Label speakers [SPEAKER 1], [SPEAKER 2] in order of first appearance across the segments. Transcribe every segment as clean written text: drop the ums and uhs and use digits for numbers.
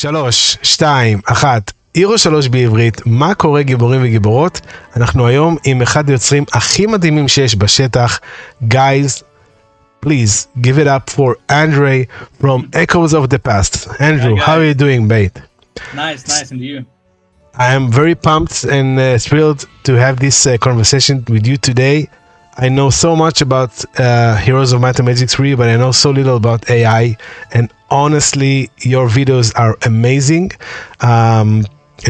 [SPEAKER 1] 3, 2, 1, הירו 3 בעברית, מה קורה גיבורים וגיבורות? אנחנו היום עם אחד היוצרים הכי מדהימים שיש בשטח. Guys, please give it up for Andrey from Echoes of the Past. Andrew, how are you doing, mate?
[SPEAKER 2] Nice, and you?
[SPEAKER 1] I am very pumped and thrilled to have this conversation with you today. I know so much about Heroes of Might and Magic 3, but I know so little about AI. And honestly, your videos are amazing. And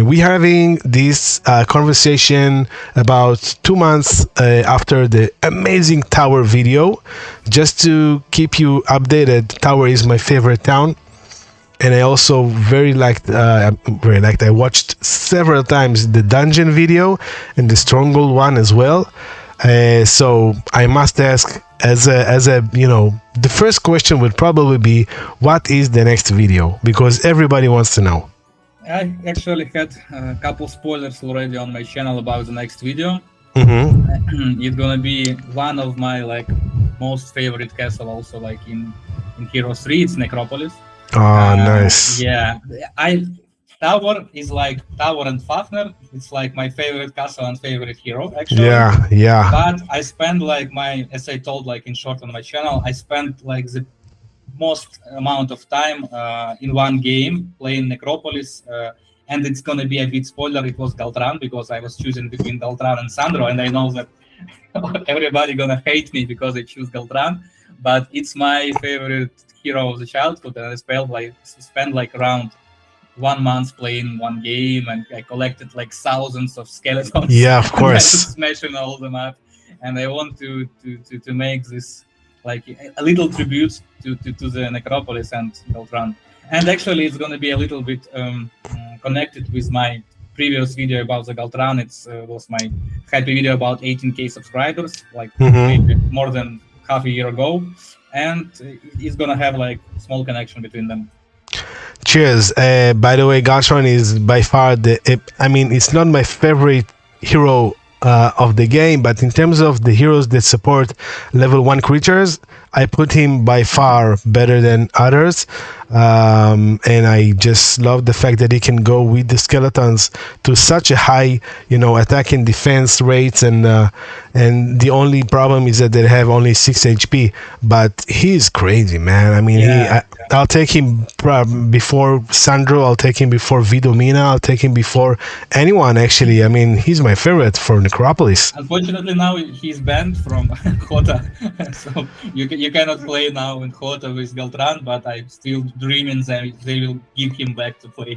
[SPEAKER 1] we're having this conversation about 2 months after the amazing Tower video. Just to keep you updated, Tower is my favorite town. And I also very liked, I watched several times the dungeon video and the stronghold one as well. So I must ask, as a the first question would probably be, what is the next video? Because everybody wants to know.
[SPEAKER 2] I actually had a couple spoilers already on my channel about the next video.
[SPEAKER 1] Mm-hmm.
[SPEAKER 2] It's gonna be one of my most favorite castle, also in Heroes 3. It's Necropolis.
[SPEAKER 1] Oh, nice.
[SPEAKER 2] Yeah, Tower is like Tower and Fafner. It's like my favorite castle and favorite hero, actually.
[SPEAKER 1] Yeah.
[SPEAKER 2] But I spend as I told in short on my channel, I spent the most amount of time in one game playing Necropolis. And it's gonna be a bit spoiler. It was Galthran, because I was choosing between Galthran and Sandro, and I know that everybody gonna hate me because I choose Galthran. But it's my favorite hero of the childhood, and I spent around 1 month playing one game, and I collected thousands of skeletons.
[SPEAKER 1] Yeah, of course.
[SPEAKER 2] Smashing all them up, and I want to make this a little tribute to the Necropolis and Galthran. And actually, it's going to be a little bit connected with my previous video about the Galthran. It was my happy video about 18k subscribers, maybe more than half a year ago, and it's gonna have small connection between them.
[SPEAKER 1] Cheers. By the way, Galthran is by far it's not my favorite hero of the game, but in terms of the heroes that support level 1 creatures, I put him by far better than others. And I just love the fact that he can go with the skeletons to such a high, attack and defense rates, and the only problem is that they have only 6 HP. But he's crazy, man. I mean, I'll take him before Sandro. I'll take him before Vidomina. I'll take him before anyone, actually. I mean, he's my favorite for Necropolis.
[SPEAKER 2] Unfortunately, now he's banned from HOTA, so you cannot play now in HOTA with Galthran, but I'm still dreaming that they will give him back to play.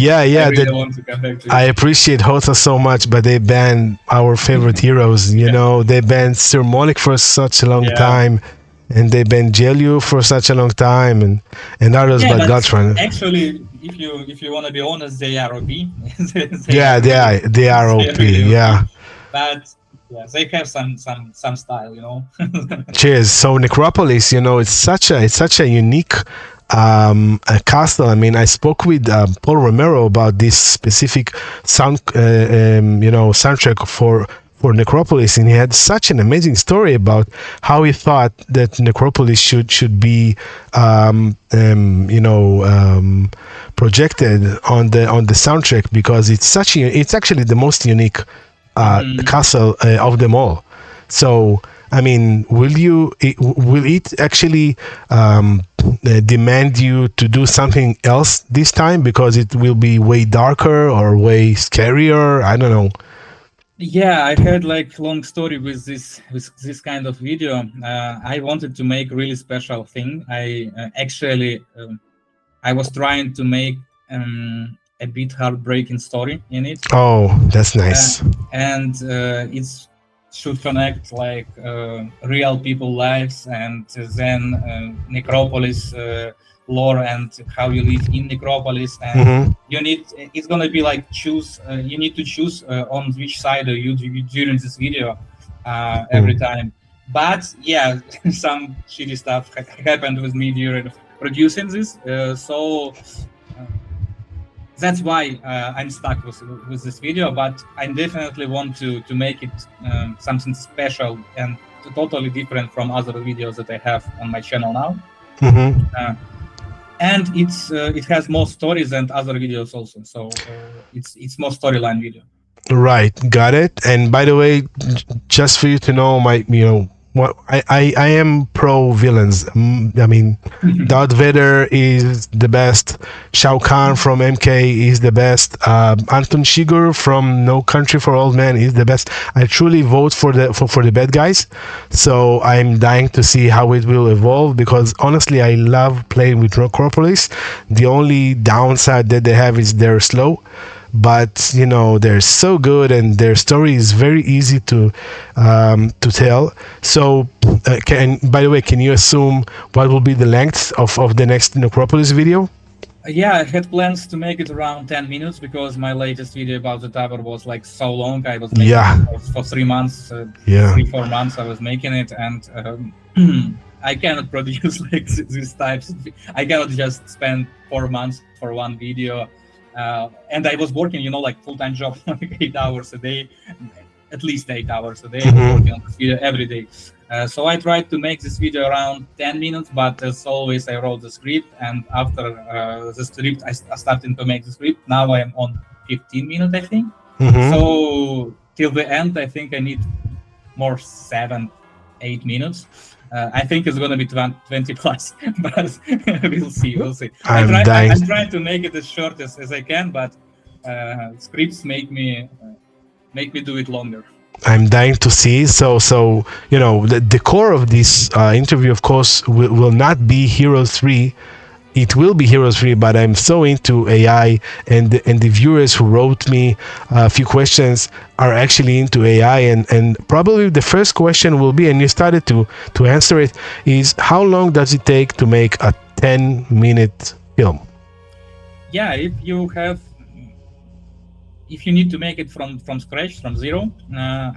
[SPEAKER 1] Yeah.
[SPEAKER 2] I really want to come back to
[SPEAKER 1] I appreciate HOTA so much, but they banned our favorite heroes. They banned Sir Molik for such a long time, and they banned Jelyu for such a long time, and others, but Galthran.
[SPEAKER 2] Actually, if you want to be honest, they are OP.
[SPEAKER 1] they are OP. Yeah.
[SPEAKER 2] But they have some style,
[SPEAKER 1] Cheers. So Necropolis, it's such a unique a castle. I mean, I spoke with Paul Romero about this specific soundtrack for Necropolis, and he had such an amazing story about how he thought that Necropolis should be projected on the soundtrack, because it's actually the most unique castle of them all. So I mean, will it actually demand you to do something else this time, because it will be way darker or way scarier? I don't know.
[SPEAKER 2] Yeah, I had long story with this kind of video. I wanted to make really special thing. I was trying to make a bit heartbreaking story in it.
[SPEAKER 1] Oh, that's nice.
[SPEAKER 2] And it should connect real people lives, and then Necropolis lore and how you live in Necropolis, and it's gonna be choose. You need to choose on which side are you during this video every time. But yeah, some shitty stuff happened with me during producing this, so that's why I'm stuck with this video. But I definitely want to make it something special and totally different from other videos that I have on my channel now. and it has more stories than other videos also. So it's more storyline video.
[SPEAKER 1] Right, got it. And by the way, just for you to know, what I am pro villains. I mean, Darth Vader is the best. Shao Kahn from MK is the best. Anton Chigurh from No Country for Old Men is the best. I truly vote for the bad guys. So I'm dying to see how it will evolve, because honestly, I love playing with Necropolis. The only downside that they have is they're slow. But they're so good, and their story is very easy to tell. So, by the way, can you assume what will be the length of the next Necropolis video?
[SPEAKER 2] Yeah, I had plans to make it around 10 minutes, because my latest video about the tower was like so long. I was making it for 3 months, 3-4 months. I was making it, and I cannot produce like these types. I cannot just spend 4 months for one video. And I was working, like full-time job, like 8 hours a day, at least 8 hours a day. I was working on this video every day. So I tried to make this video around 10 minutes, but as always, I wrote the script, and after the script, I started to make the script. Now I am on 15 minutes, I think. So till the end, I think I need more 7-8 minutes. I think it's going to be 20 plus, but we'll see. I'm trying to make it as short as I can, but scripts make me do it longer.
[SPEAKER 1] I'm dying to see. So the core of this interview, of course, will not be Hero 3. It will be Hero 3, but I'm so into AI, and the viewers who wrote me a few questions are actually into AI, and probably the first question will be, and you started to answer it, is how long does it take to make a 10-minute film?
[SPEAKER 2] Yeah, if you need to make it from scratch, from zero,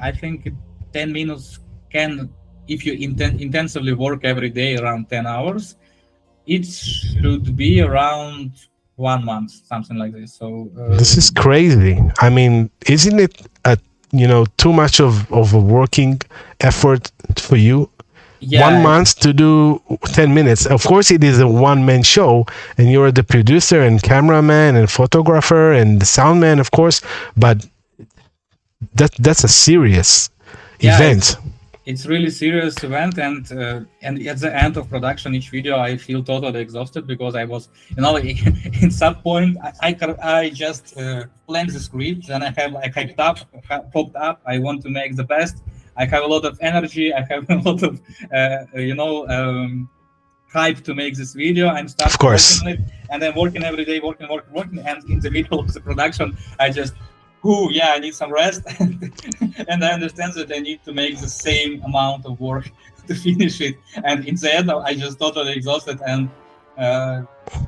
[SPEAKER 2] I think 10 minutes can, if you intensively work every day around 10 hours, it should be around 1 month, something like this. So
[SPEAKER 1] this is crazy. I mean, isn't it too much of a working effort for you? Yeah. 1 month to do 10 minutes. Of course, it is a one-man show, and you're the producer and cameraman and photographer and the sound man, of course. But that's a serious event.
[SPEAKER 2] It's really serious event, and at the end of production, each video, I feel totally exhausted, because I was, in some point, I just planned the script, and I popped up. I want to make the best. I have a lot of energy. I have a lot of, hype to make this video. I'm starting working on it, and I'm working every day, working. And in the middle of the production, I just, I need some rest. And I understand that I need to make the same amount of work to finish it. And in the end, I just totally exhausted. And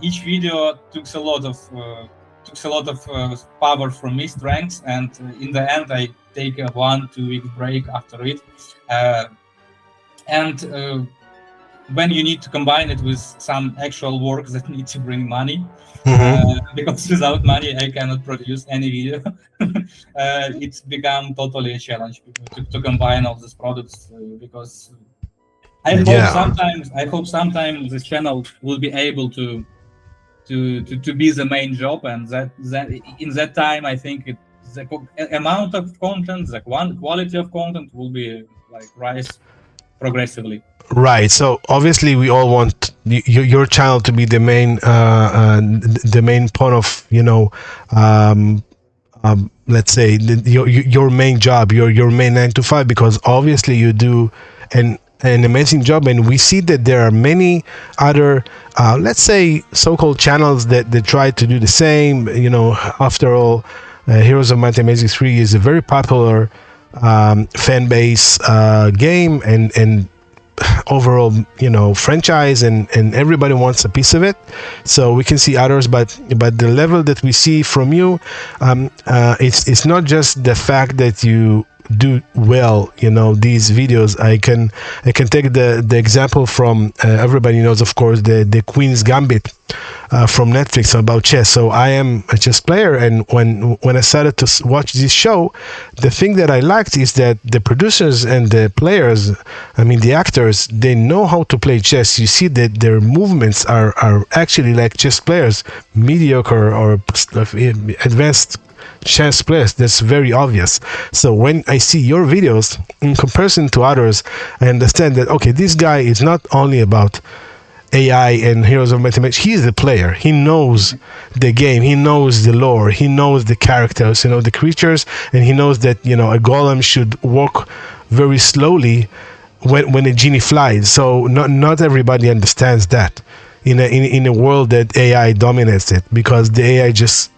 [SPEAKER 2] each video took a lot of power from me, strength. And in the end, I take a 1-2 week break after it. When you need to combine it with some actual work that need to bring money, because without money I cannot produce any video, it's become totally a challenge to combine all these products, because I hope sometimes this channel will be able to be the main job, and that in that time I think the amount of content, the quality of content will be rise progressively.
[SPEAKER 1] Right. So obviously, we all want your channel to be the main point of let's say your main job, your main 9 to 5, because obviously you do an amazing job, and we see that there are many other let's say so-called channels that try to do the same. After all, Heroes of Might and Magic 3 is a very popular fan base game, and overall franchise, and everybody wants a piece of it. So we can see others, but the level that we see from you, it's not just the fact that you do well these videos. I can take the example from everybody knows, of course, the Queen's Gambit from Netflix about chess. So I am a chess player, and when I started to watch this show, the thing that I liked is that the producers and the players, I mean the actors, they know how to play chess. You see that their movements are actually like chess players, mediocre or advanced chess players. That's very obvious. So when I see your videos in comparison to others, I understand that okay, this guy is not only about AI and Heroes of Mathematics. He's the player. He knows the game. He knows the lore. He knows the characters, the creatures, and he knows that a golem should walk very slowly when a genie flies. So not everybody understands that in a world that AI dominates it, because the AI just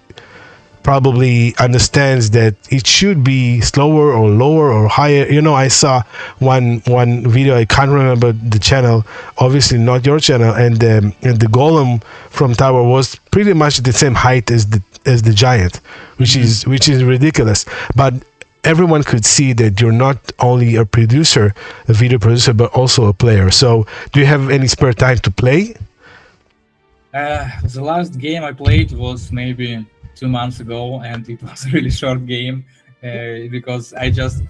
[SPEAKER 1] probably understands that it should be slower or lower or higher. I saw one video, I can't remember the channel, obviously not your channel, and the golem from tower was pretty much the same height as the giant, which is ridiculous. But everyone could see that you're not only a video producer, but also a player. So do you have any spare time to play?
[SPEAKER 2] The last game I played was maybe 2 months ago, and it was a really short game because I just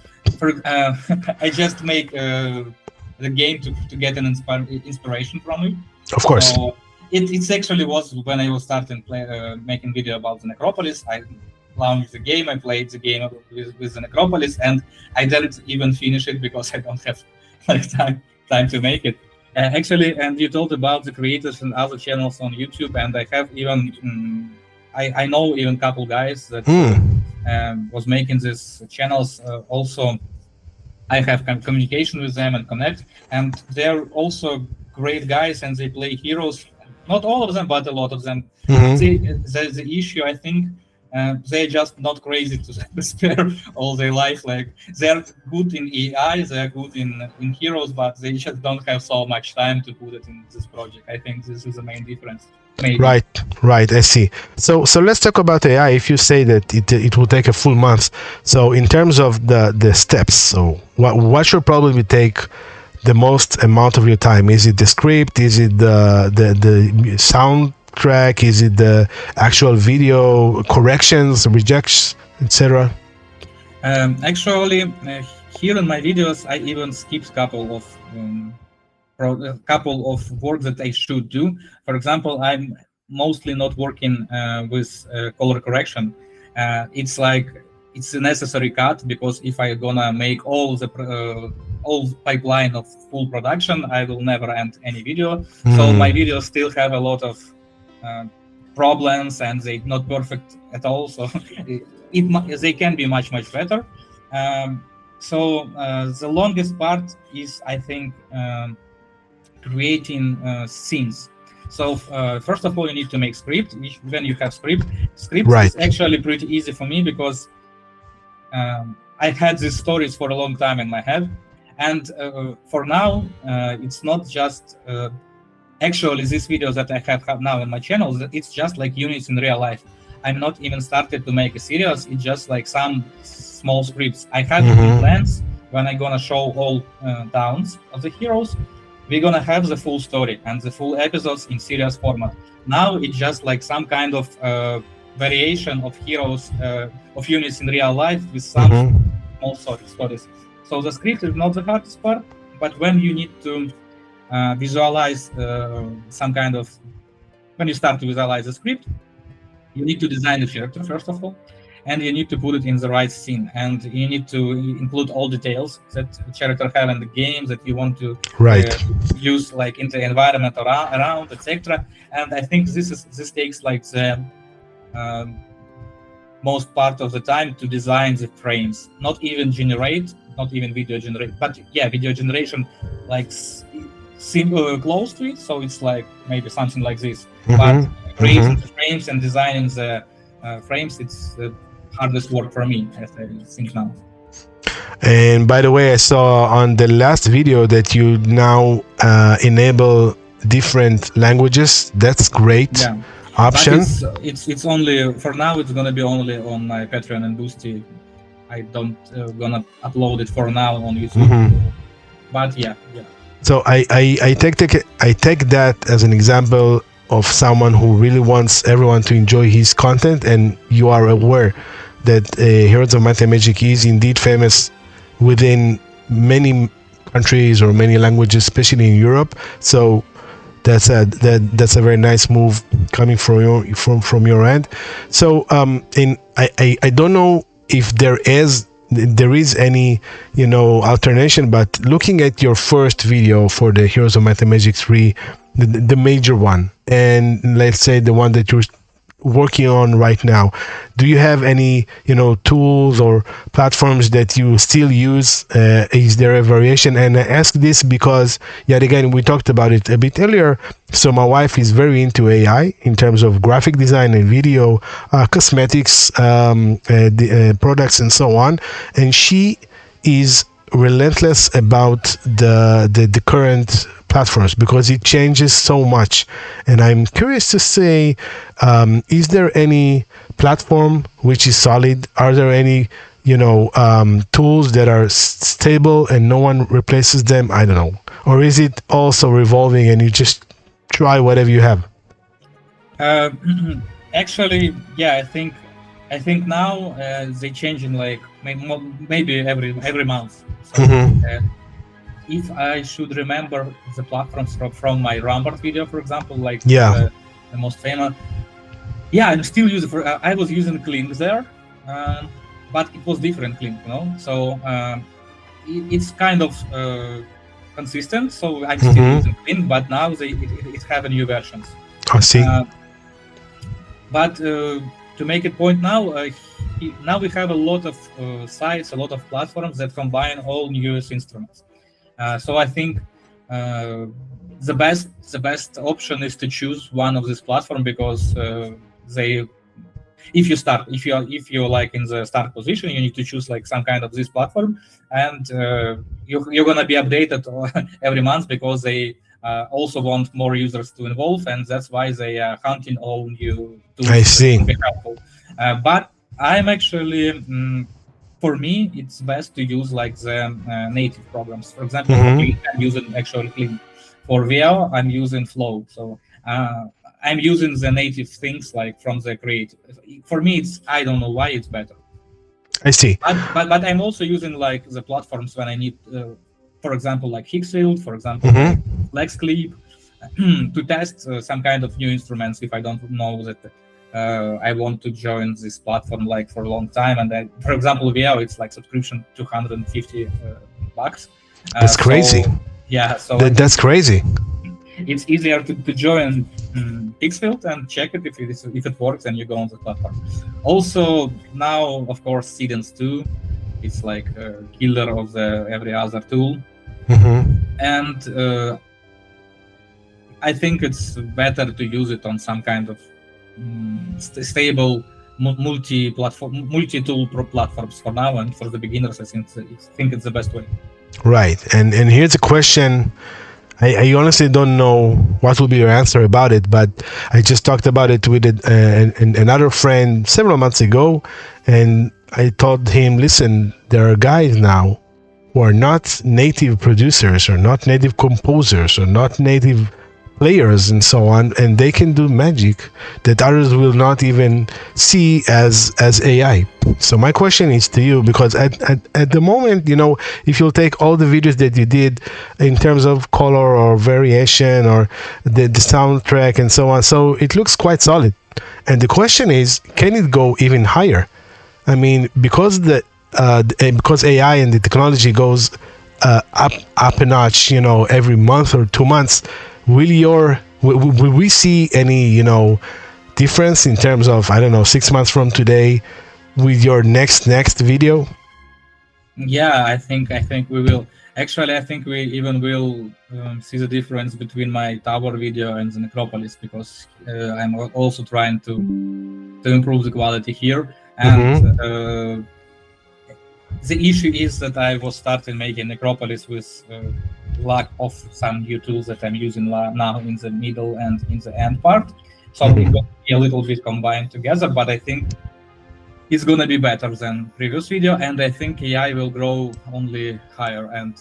[SPEAKER 2] make the game to get an inspiration from it.
[SPEAKER 1] Of course.
[SPEAKER 2] So it actually was when I was starting making video about the Necropolis. I launched the game, I played the game with the Necropolis, and I didn't even finish it because I don't have time to make it. Actually, and you told about the creators and other channels on YouTube, and I have even I know even couple guys that was making these channels. Also, I have communication with them and connect, and they're also great guys, and they play heroes. Not all of them, but a lot of them. The issue, I think, they're just not crazy to spare all their life. Like, they're good in AI, they're good in heroes, but they just don't have so much time to put it in this project. I think this is the main difference. Maybe.
[SPEAKER 1] Right. I see. So let's talk about AI. If you say that it will take a full month, so in terms of the steps, so what should probably take the most amount of your time? Is it the script? Is it the soundtrack? Is it the actual video corrections, rejects, etc.?
[SPEAKER 2] Actually, here in my videos, I even skip a couple of work that I should do. For example, I'm mostly not working with color correction. It's a necessary cut, because if I'm gonna make all pipeline of full production, I will never end any video. So my videos still have a lot of problems, and they're not perfect at all. So they can be much better. So the longest part is, I think, creating scenes. So first of all, you need to make script. When you have script is actually pretty easy for me, because I had these stories for a long time in my head, and for now it's not just actually these videos that I have now in my channel. It's just like units in real life. I'm not even started to make a series. It's just like some small scripts. I have plans when I'm gonna show all towns of the heroes. We're gonna have the full story and the full episodes in series format. Now it's just like some kind of variation of heroes, of units in real life with some small stories. So the script is not the hardest part, but when you need to visualize some kind of, when you start to visualize the script, you need to design the character first of all, and you need to put it in the right scene, and you need to include all details that the character have in the game that you want to use, like in the environment around, etc. And I think this takes like the most part of the time to design the frames, not even video generate, but yeah, video generation like close to it. So it's like maybe something like this, but creating the frames and designing the frames, it's the hardest work for me, as I think now.
[SPEAKER 1] And by the way, I saw on the last video that you now enable different languages. That's great.
[SPEAKER 2] Yeah.
[SPEAKER 1] Option.
[SPEAKER 2] It's only for now. It's gonna be only on my Patreon and Boosty. I don't gonna upload it for now on YouTube. But yeah.
[SPEAKER 1] So I take that as an example of someone who really wants everyone to enjoy his content, and you are aware that Heroes of Might and Magic is indeed famous within many countries or many languages, especially in Europe. So that's a very nice move coming from your end. So I don't know if there is any alternation, but looking at your first video for the Heroes of Might and Magic 3, the major one, and let's say the one that you're working on right now, do you have any tools or platforms that you still use? Is there a variation? And I ask this because yet again we talked about it a bit earlier. So my wife is very into AI in terms of graphic design and video, cosmetics, products and so on, and she is relentless about the current platforms because it changes so much. And I'm curious to say, is there any platform which is solid? Are there any tools that are stable and no one replaces them? I don't know. Or is it also revolving and you just try whatever you have?
[SPEAKER 2] Actually, yeah, I think now they change in like maybe every month. So, if I should remember the platforms from my Rambert video, for example, like the most famous, I'm still using. I was using Clink there, but it was different Clink, So it's kind of consistent. So I'm still using Clink, but now it have a new versions.
[SPEAKER 1] I see.
[SPEAKER 2] But to make it point now, now we have a lot of sites, a lot of platforms that combine all newest instruments. So I think the best option is to choose one of these platforms because if you're like in the start position, you need to choose like some kind of this platform, and you're gonna be updated every month because they also want more users to involve, and that's why they are hunting all new tools.
[SPEAKER 1] I see.
[SPEAKER 2] To be helpful. But I'm actually. For me, it's best to use like the native programs. For example, for Clean, I'm using actually Clean. For VR, I'm using Flow. So I'm using the native things like from the creative. For me, I don't know why it's better.
[SPEAKER 1] I see.
[SPEAKER 2] But I'm also using like the platforms when I need, for example, like Higgsfield, for example, Flex Clip, to test some kind of new instruments if I don't know that. I want to join this platform like for a long time, and for example, VR, it's like subscription $250.
[SPEAKER 1] That's crazy.
[SPEAKER 2] So
[SPEAKER 1] that's crazy.
[SPEAKER 2] It's easier to join Higgsfield and check it if it works, and you go on the platform. Also, now of course, Seedens 2, it's like a killer of every other tool, and I think it's better to use it on some kind of stable multi-tool platforms for now, and for the beginners I think it's the best way.
[SPEAKER 1] Right. And here's a question. I honestly don't know what will be your answer about it, but I just talked about it with another friend several months ago, and I told him, listen, there are guys now who are not native producers or not native composers or not native players and so on, and they can do magic that others will not even see as AI. So my question is to you, because at the moment, if you'll take all the videos that you did in terms of color or variation or the soundtrack and so on, so it looks quite solid. And the question is, can it go even higher? I mean, because because AI and the technology goes up a notch, every month or 2 months, will we see any difference in terms of, I don't know, 6 months from today with your next video?
[SPEAKER 2] Yeah, I think we will. Actually, I think we even will see the difference between my tower video and the Necropolis, because I'm also trying to improve the quality here. And the issue is that I was starting making Necropolis with lack of some new tools that I'm using now in the middle and in the end part. So it's going to be a little bit combined together, but I think it's going to be better than previous video, and I think AI will grow only higher, and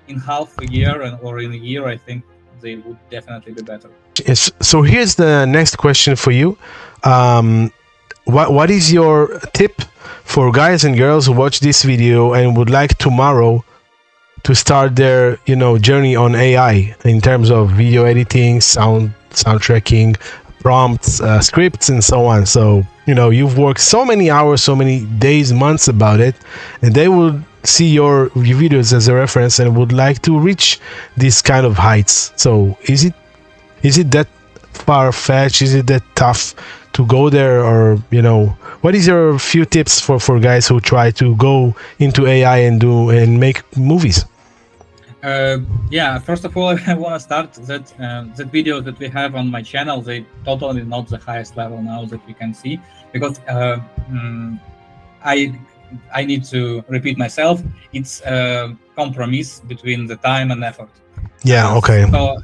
[SPEAKER 2] in half a year or in a year, I think they would definitely be better.
[SPEAKER 1] Yes. So here's the next question for you. What is your tip for guys and girls who watch this video and would like tomorrow to start their journey on AI in terms of video editing, sound tracking, prompts, scripts, and so on? So you've worked so many hours, so many days, months about it, and they will see your videos as a reference and would like to reach these kind of heights. So is it that far-fetched? Is it that tough to go there? Or what is your few tips for guys who try to go into AI and make movies?
[SPEAKER 2] Yeah, first of all, I want to start that the videos that we have on my channel, they totally not the highest level now that we can see, because I need to repeat myself. It's a compromise between the time and effort.
[SPEAKER 1] Yeah. Okay.
[SPEAKER 2] So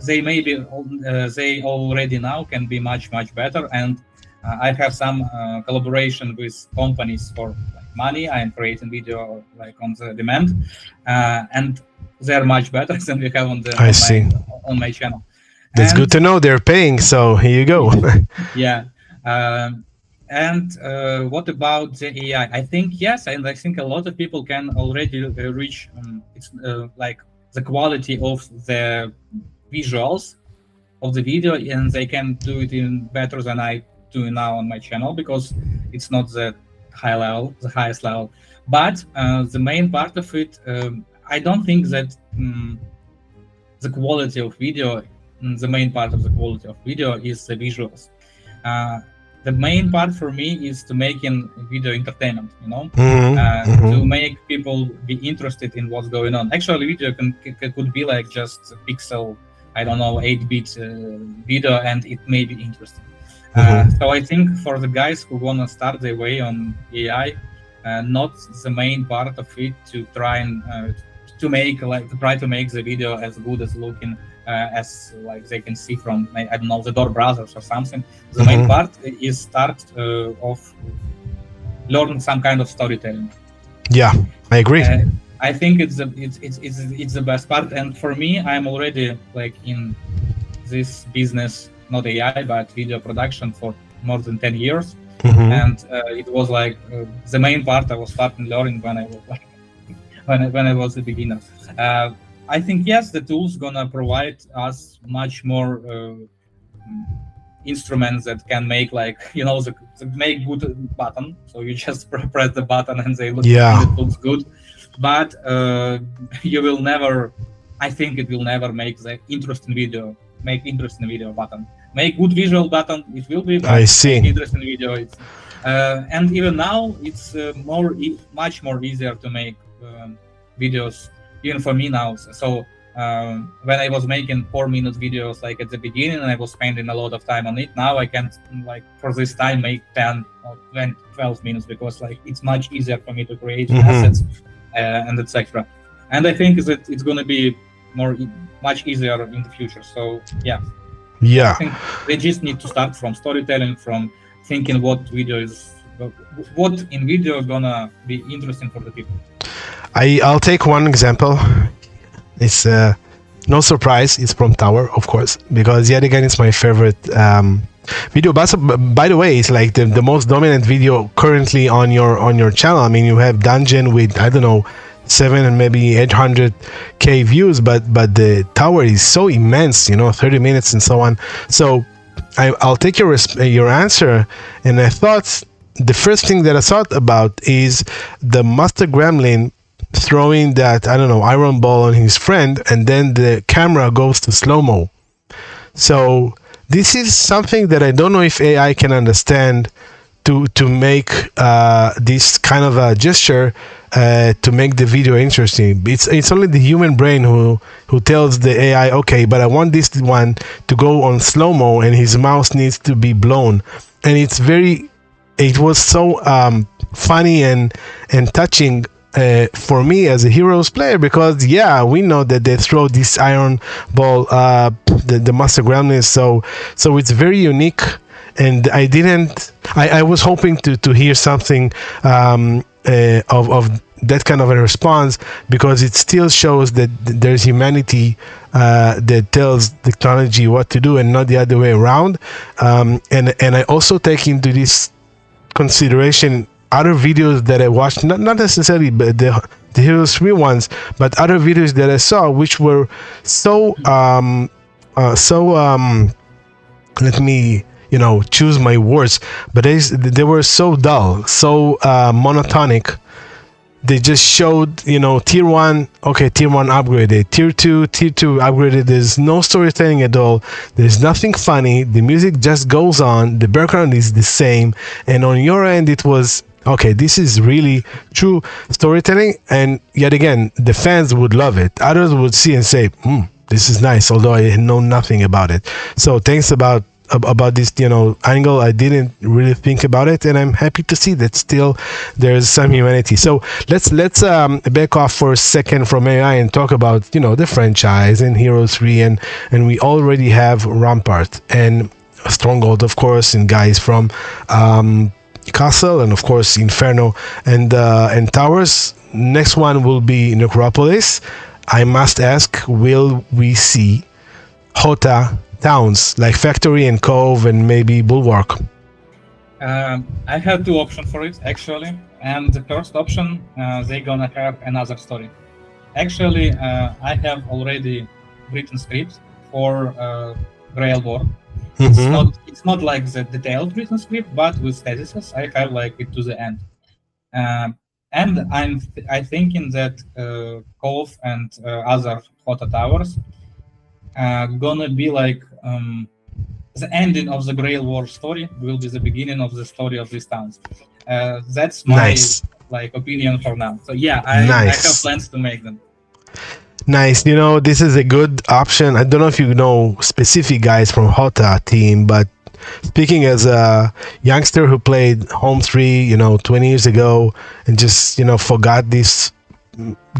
[SPEAKER 2] they already now can be much better, and I have some collaboration with companies for money. I am creating video on the demand, and they're much better than we have on my channel.
[SPEAKER 1] That's good to know. They're paying, so here you go.
[SPEAKER 2] Yeah. And what about the AI? I think yes, and I think a lot of people can already reach the quality of the visuals of the video, and they can do it even better than I do now on my channel, because it's not the highest level. But the main part of it, I don't think that the quality of video, the main part of the quality of video is the visuals. The main part for me is to making video entertainment, to make people be interested in what's going on. Actually, video could be like just a pixel, 8-bit video, and it may be interesting. So I think for the guys who want to start their way on AI, not the main part of it to try and to make the video as good as looking as they can see from the Door Brothers or something. The main part is start of learn some kind of storytelling.
[SPEAKER 1] Yeah, I agree.
[SPEAKER 2] I think it's the best part, and for me, I'm already in this business, not AI but video production, for more than 10 years, and it was the main part I was starting learning when I was when I was a beginner. I think yes, the tool's gonna provide us much more instruments that can make the make good button. So you just press the button and they look. Yeah. It looks good, but you will never. I think it will never make the interesting video. Make interesting video button. Make good visual button. It will be.
[SPEAKER 1] I see.
[SPEAKER 2] Interesting video. It's, and even now it's much more easier to make videos. Even for me now. So when I was making 4-minute videos at the beginning, and I was spending a lot of time on it, now I can for this time make 10 or 20, 12 minutes, because it's much easier for me to create assets and etc. And I think that it's going to be much easier in the future. So yeah. I think they just need to start from storytelling, from thinking what in video is gonna be interesting for the people.
[SPEAKER 1] I'll take one example. It's no surprise, it's from Tower, of course, because yet again it's my favorite video. But by the way, it's the most dominant video currently on your channel. I mean, you have Dungeon with 7 and maybe 800k views, but the Tower is so immense, 30 minutes and so on. So I'll take your answer, and I thought the first thing that I thought about is the Master Gremlin throwing that iron ball on his friend, and then the camera goes to slow-mo. So this is something that I don't know if AI can understand to make this kind of a gesture to make the video interesting. It's only the human brain who tells the AI, okay, but I want this one to go on slow-mo and his mouth needs to be blown. And it was so funny and touching for me as a Heroes player, because we know that they throw this iron ball, the Master Gremlin, so it's very unique. And I was hoping to hear something of that kind of a response, because it still shows that there's humanity that tells technology what to do and not the other way around. And I also take into this consideration other videos that I watched, not necessarily but the Heroes 3 ones, but other videos that I saw, which were so let me choose my words, but they were so dull, so monotonic. They just showed, tier 1, okay, tier 1 upgraded, tier 2 upgraded. There's no storytelling at all. There's nothing funny. The music just goes on. The background is the same. And on your end, it was, okay, this is really true storytelling. And yet again, the fans would love it. Others would see and say, this is nice, although I know nothing about it. So thanks about this angle. I didn't really think about it, and I'm happy to see that still there's some humanity. So let's back off for a second from AI and talk about the franchise and Heroes 3, and we already have Rampart and Stronghold, of course, and guys from Castle, and of course Inferno and Towers. Next one will be Necropolis. I must ask, will we see HOTA towns like Factory and Cove and maybe Bulwark?
[SPEAKER 2] I have two options for it, actually. And the first option, they're gonna have another story. Actually, I have already written scripts for Grail War. It's not like the detailed written script, but with statuses, I have like it to the end. And I'm thinking that Cove and other HOTA towers gonna be like the ending of the Grail War story will be the beginning of the story of these towns. That's my opinion for now. So yeah, I have plans to make them.
[SPEAKER 1] Nice. This is a good option. I don't know if you know specific guys from HOTA team, but speaking as a youngster who played Home 3, 20 years ago, and just, forgot this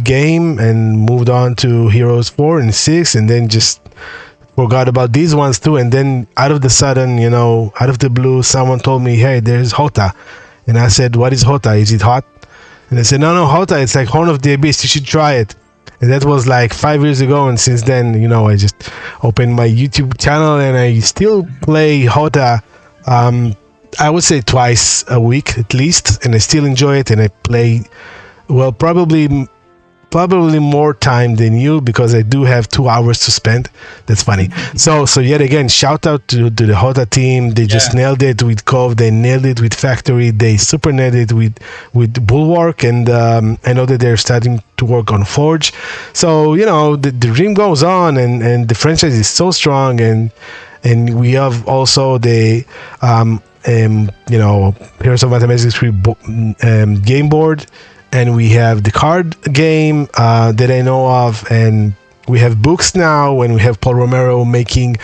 [SPEAKER 1] game and moved on to Heroes 4 and 6, and then just forgot about these ones too. And then out of the sudden, out of the blue, someone told me, hey, there's HOTA. And I said, what is HOTA? Is it hot? And they said, no, HOTA, it's like Horn of the Abyss. You should try it. And that was like 5 years ago. And since then, I just opened my YouTube channel and I still play HOTA. I would say twice a week at least. And I still enjoy it. And I play, well, probably more time than you, because I do have 2 hours to spend. That's funny. So yet again, shout out to the HOTA team. They just nailed it with Cove. They nailed it with Factory. They super nailed it with Bulwark. And I know that they're starting to work on Forge. So, the dream goes on, and the franchise is so strong. And we have also the Heroes of Mathematics 3 game board. And we have the card game that I know of, and we have books now, and we have Paul Romero making,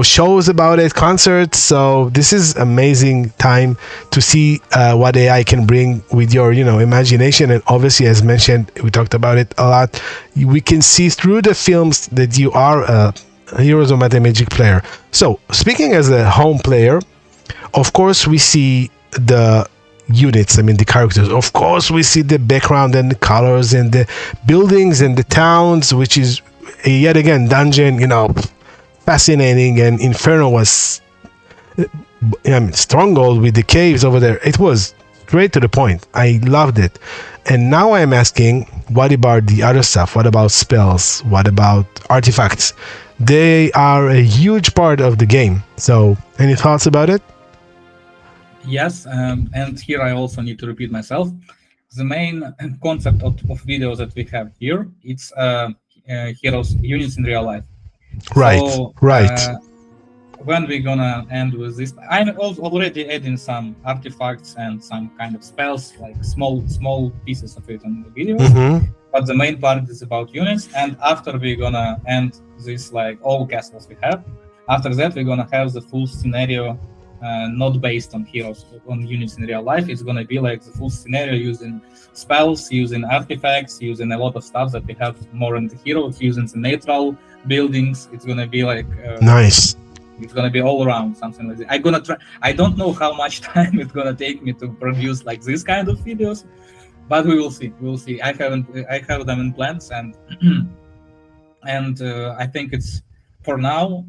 [SPEAKER 1] shows about it, concerts. So this is amazing time to see what AI can bring with your, imagination. And obviously, as mentioned, we talked about it a lot. We can see through the films that you are a Heroes of Magic player. So speaking as a home player, of course, we see the units, the characters. Of course, we see the background and the colors and the buildings and the towns, which is yet again dungeon, fascinating. And Inferno was Stronghold with the caves over there. It was straight to the point. I loved it. And now I'm asking, what about the other stuff? What about spells? What about artifacts? They are a huge part of the game. So any thoughts about it?
[SPEAKER 2] Yes, and here I also need to repeat myself. The main concept of videos that we have here, it's heroes units in real life.
[SPEAKER 1] Right,
[SPEAKER 2] so,
[SPEAKER 1] right.
[SPEAKER 2] When we're gonna end with this, I'm already adding some artifacts and some kind of spells, like small pieces of it on the videos. But the main part is about units. And after we're gonna end this, like all castles we have, after that we're gonna have the full scenario. Not based on heroes, on units in real life. It's gonna be like the full scenario using spells, using artifacts, using a lot of stuff that we have more in the heroes, using the natural buildings. It's gonna be like
[SPEAKER 1] nice.
[SPEAKER 2] It's gonna be all around something like that. I'm gonna try. I don't know how much time it's gonna take me to produce like this kind of videos, but we will see. We will see. I have them in plans, and and I think it's for now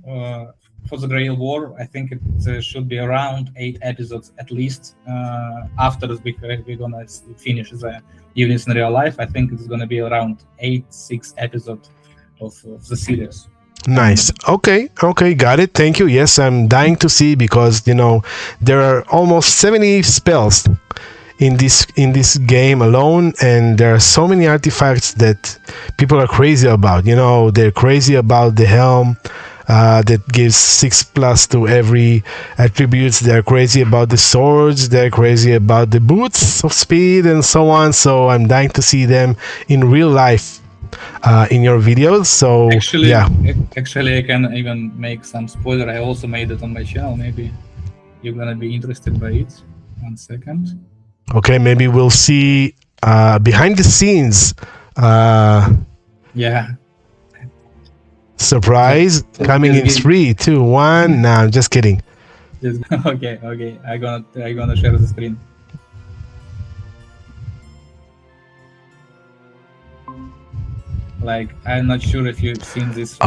[SPEAKER 2] for the Grail War. I think it should be around 8 episodes at least. After we're gonna finish the units in real life, I think it's gonna be around 6 episodes of the series.
[SPEAKER 1] Nice. Okay, got it. Thank you. Yes, I'm dying to see, because there are almost 70 spells in this game alone, and there are so many artifacts that people are crazy about. They're crazy about the helm that gives 6+ to every attributes. They're crazy about the swords. They're crazy about the boots of speed and so on. So I'm dying to see them in real life in your videos. So
[SPEAKER 2] actually,
[SPEAKER 1] yeah.
[SPEAKER 2] Actually, I can even make some spoiler. I also made it on my channel. Maybe you're gonna be interested by it. 1 second.
[SPEAKER 1] Okay, maybe we'll see behind the scenes.
[SPEAKER 2] Yeah.
[SPEAKER 1] Surprise coming in 3, 2, 1. Nah, I'm just kidding.
[SPEAKER 2] Okay. I'm gonna share the screen. Like, I'm not sure if you've seen this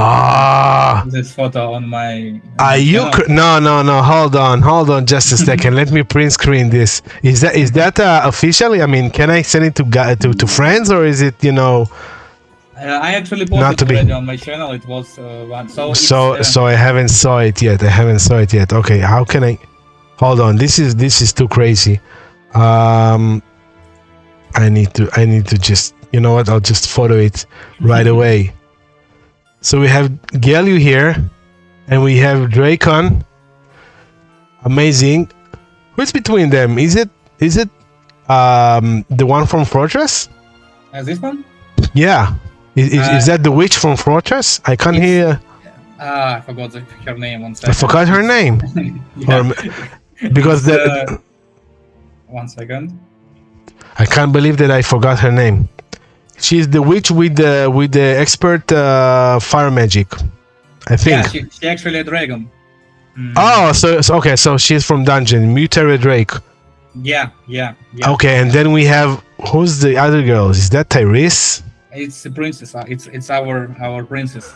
[SPEAKER 2] this photo on my
[SPEAKER 1] No, hold on just a second. Let me print screen this. Is that officially? I mean, can I send it to friends, or is it
[SPEAKER 2] I actually posted it already on my channel. It was one. So
[SPEAKER 1] I haven't saw it yet. Okay, how can I? Hold on. This is too crazy. I need to just. You know what? I'll just photo it right away. So we have Galio here, and we have Dracon. Amazing. Who's between them? Is it the one from Fortress?
[SPEAKER 2] This one?
[SPEAKER 1] Yeah. Is that the witch from Fortress? I can't hear.
[SPEAKER 2] I forgot her name. 1 second.
[SPEAKER 1] I forgot her name. Because
[SPEAKER 2] 1 second.
[SPEAKER 1] I can't believe that I forgot her name. She's the witch with the expert fire magic, I think.
[SPEAKER 2] Yeah, she actually a dragon.
[SPEAKER 1] Oh, so she's from Dungeon, Mutare Drake.
[SPEAKER 2] Yeah.
[SPEAKER 1] Okay, and then we have, who's the other girl? Is that Tyrese?
[SPEAKER 2] It's the princess. It's our princess.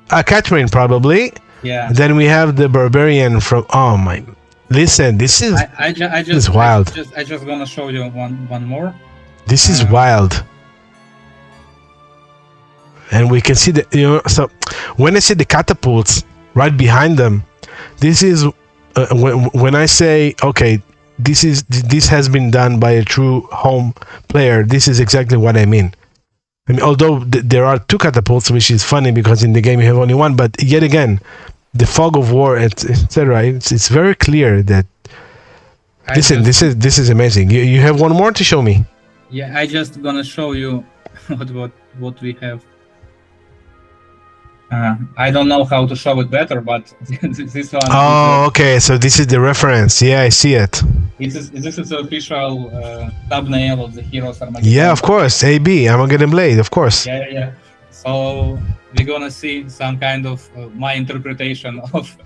[SPEAKER 1] Catherine, probably.
[SPEAKER 2] Yeah.
[SPEAKER 1] And then we have the barbarian from. Oh my! Listen, this is. This is wild.
[SPEAKER 2] I just gonna show you one more.
[SPEAKER 1] This is wild. And we can see so when I see the catapults right behind them, this is when I say, okay, this has been done by a true home player. This is exactly what I mean. I mean, although there are 2 catapults, which is funny because in the game you have only 1, but yet again, the fog of war, etc. It's very clear that. Listen, this is amazing. You have one more to show me.
[SPEAKER 2] Yeah, I just gonna show you what we have. I don't know how to show it better, but this one.
[SPEAKER 1] Oh, okay. So this is the reference. Yeah, I see it.
[SPEAKER 2] This is the official thumbnail of the Heroes Armageddon.
[SPEAKER 1] Yeah, of course. AB, Armageddon Blade, of course.
[SPEAKER 2] Yeah. So we're gonna see some kind of my interpretation of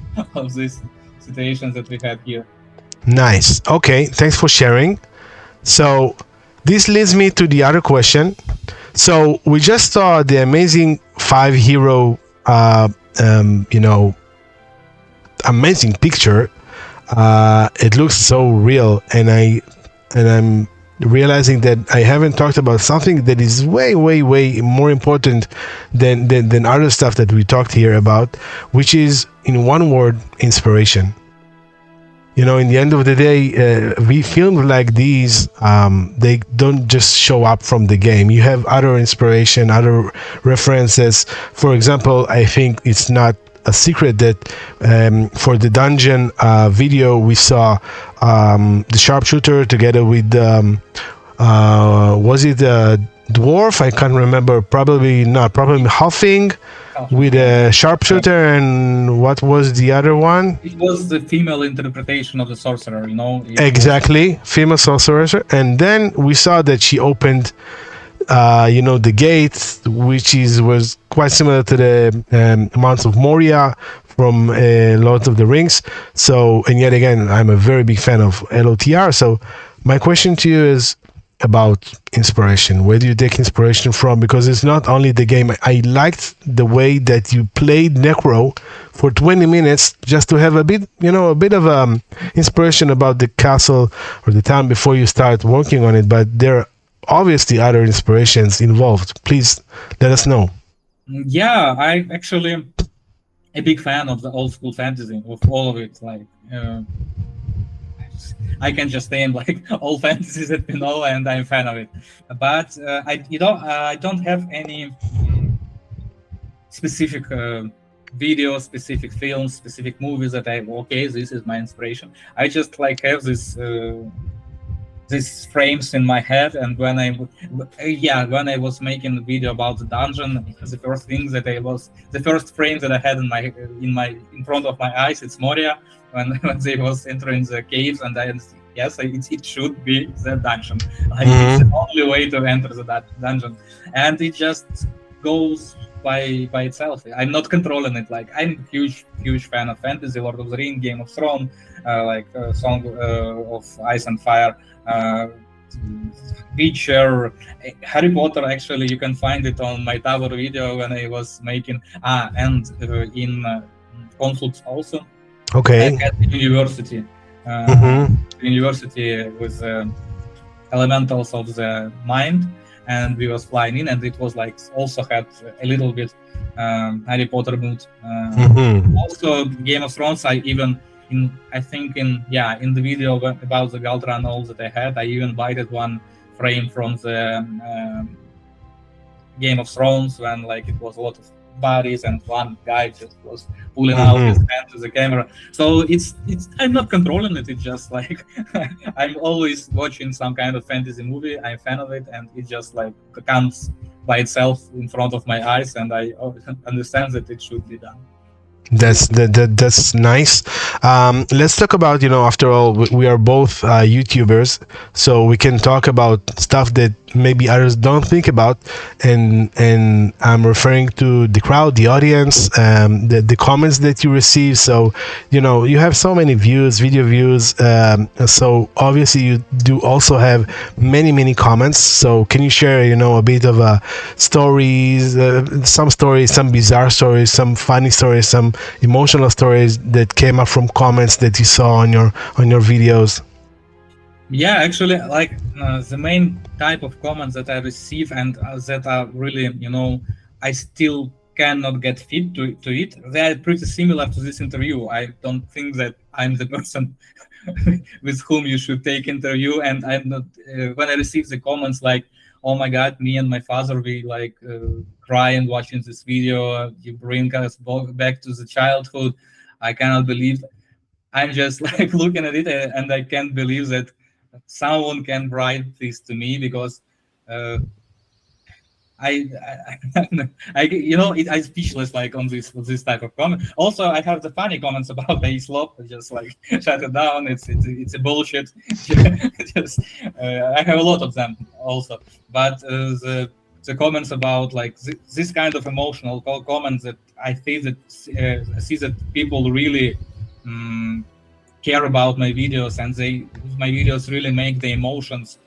[SPEAKER 2] these situations that we have here.
[SPEAKER 1] Nice. Okay, thanks for sharing. So this leads me to the other question. So we just saw the amazing 5-hero, amazing picture. It looks so real, and I'm realizing that I haven't talked about something that is way more important than other stuff that we talked here about, which is, in one word, inspiration. In the end of the day, we films like these, they don't just show up from the game. You have other inspiration, other references. For example, I think it's not a secret that for the dungeon video, we saw the sharpshooter together with, was it a dwarf? I can't remember. Probably not. Probably Huffing. With a sharpshooter, and what was the other one?
[SPEAKER 2] It was the female interpretation of the sorcerer,
[SPEAKER 1] Exactly, female sorcerer. And then we saw that she opened, the gate, which was quite similar to the Mount of Moria from Lord of the Rings. So, and yet again, I'm a very big fan of LOTR. So, my question to you is, about inspiration? Where do you take inspiration from? Because it's not only the game. I liked the way that you played Necro for 20 minutes just to have a bit of inspiration about the castle or the town before you start working on it. But there are obviously other inspirations involved. Please let us know.
[SPEAKER 2] Yeah, I actually a big fan of the old school fantasy, of all of it. Like, I can just name like all fantasies that we know, and I'm a fan of it. But I don't have any specific videos, specific films, specific movies that this is my inspiration. I just like have these frames in my head, and when I was making a video about the dungeon, the first frame that I had in front of my eyes, it's Moria when they was entering the caves, and it should be the dungeon. Like, it's the only way to enter the dungeon, and it just goes by itself. I'm not controlling it. Like, I'm a huge fan of fantasy, Lord of the Rings, Game of Thrones, Song of Ice and Fire, Witcher, Harry Potter. Actually, you can find it on my Tower video when I was making and in Conflux also.
[SPEAKER 1] Okay.
[SPEAKER 2] At the university. University with elementals of the mind, and we was flying in, and it was like also had a little bit Harry Potter mood. Also Game of Thrones. I think in the video about the Galthran owls that I had, I even invited one frame from the Game of Thrones when like it was a lot of bodies and one guy just was pulling out his hand to the camera. So it's I'm not controlling it. It's just like I'm always watching some kind of fantasy movie. I'm a fan of it, and it just like comes by itself in front of my eyes, and I understand that it should be done.
[SPEAKER 1] That's nice. Let's talk about, after all, we are both YouTubers, so we can talk about stuff that maybe others don't think about, and I'm referring to the crowd, the audience, the comments that you receive. So you have so many video views, so obviously you do also have many comments. So can you share a bit of stories, some bizarre stories, some funny stories, some emotional stories that came up from comments that you saw on your videos?
[SPEAKER 2] Yeah, actually, like the main type of comments that I receive and that are really, I still cannot get fit to it. They are pretty similar to this interview. I don't think that I'm the person with whom you should take interview, and I'm not. When I receive the comments like, "Oh my God, me and my father, we like crying watching this video. You bring us back to the childhood. I cannot believe." I'm just like looking at it, and I can't believe that someone can write this to me, because I'm speechless like on this type of comment. Also, I have the funny comments about the slop. Just like shut it down. It's a bullshit. I have a lot of them also, but the comments about like this kind of emotional comments that I think that see that people really care about my videos, and my videos really make the emotions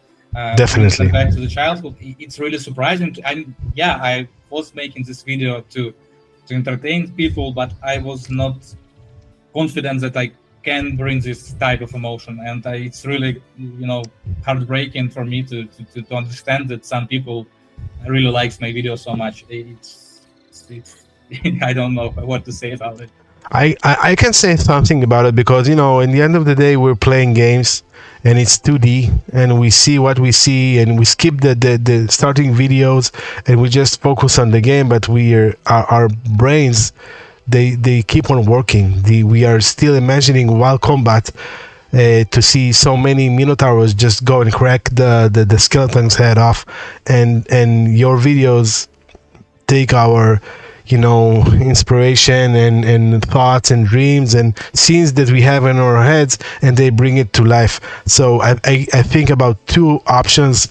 [SPEAKER 1] definitely
[SPEAKER 2] back to the childhood. It's really surprising. I was making this video to entertain people, but I was not confident that I can bring this type of emotion, and it's really heartbreaking for me to understand that some people really likes my video so much. It's I don't know what to say about it.
[SPEAKER 1] I can say something about it, because in the end of the day, we're playing games and it's 2D, and we see what we see, and we skip the starting videos and we just focus on the game. But our brains, they keep on working. We are still imagining wild combat, to see so many minotaurs just go and crack the skeleton's head off, and your videos take our inspiration and thoughts and dreams and scenes that we have in our heads, and they bring it to life. So I think about two options,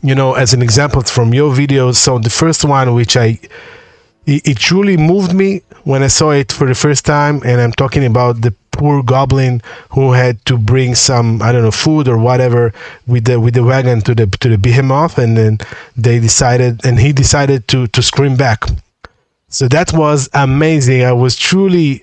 [SPEAKER 1] as an example from your videos. So the first one, which it truly moved me, when I saw it for the first time, and I'm talking about the poor goblin who had to bring some, I don't know, food or whatever with the wagon to the behemoth, and then he decided to scream back. So that was amazing. I was truly